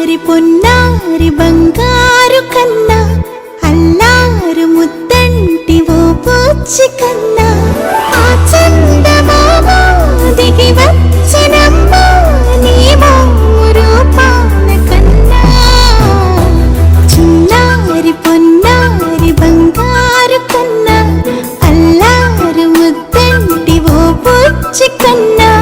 చిన్నారి పొన్నారి బంగారు కన్నా అల్లారు ముద్దంటి ఓ పూచి కన్నా ఆ చందమామ దిగి వచ్చినమ్మ నీ రూపాల కన్నా చిన్నారి పొన్నారి బంగారు కన్నా అల్లారు ముద్దంటి ఓ పూచి కన్నా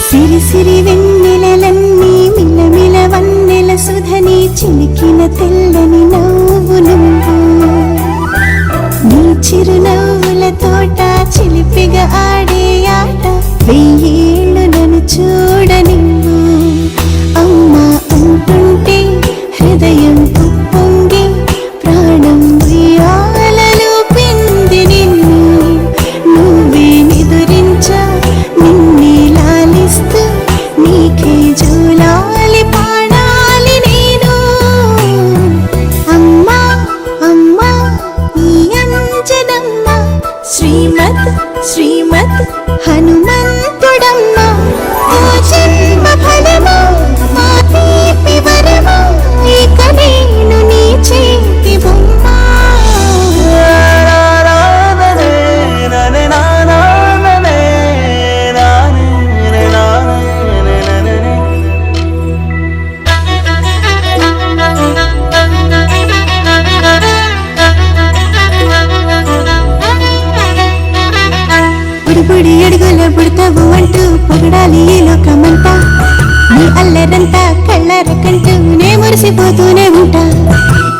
సిరి సిరి వెన్నెలలన్నీ మిలమిల వన్నెల సుధని చిలికిన తెల్లని నవ్వు నువ్వు నీ చిరునవ్వుల తోట చిలిపిగా ఆడే ఆట వెయ్యేళ్ళు నన్ను చూడ నువ్వు అమ్మా అంటుంటే హృదయం పొంగి ప్రాణం ఉయ్యాలలో పిండి నిన్ను నువ్వే నిదురించా నిన్నే లాలిస్తూ నీకే జూలాలి పాడాలి నేను అమ్మా అమ్మా ఈ అంజనమ్మ శ్రీమత్ శ్రీమత్ హనుమంతుడమ్మ ఓ జన్మ ఫలమా మా తీపి వరమా ఇక నేను నీ చేతి బొమ్మ బుడి అడుగుల పుడతావు అంటూ పొగడాలి ఈ లోకమంతా నీ అల్లరంతా కళ్ళరకంటూ నే మురిసిపోతూనే ఉంటా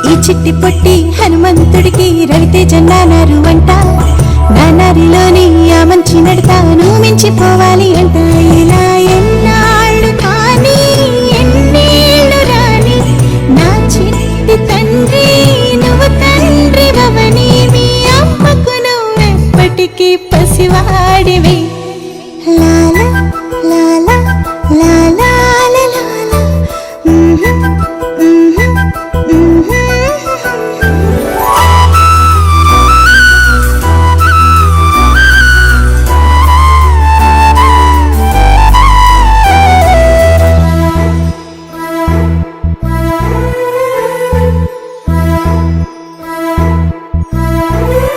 ఈ చిట్టి పొట్టి హనుమంతుడికి రవితేజ నానారు అంట నానారిలోని ఆ మంచి నడతా నువ్వు మించిపోవాలి అంట ఇలా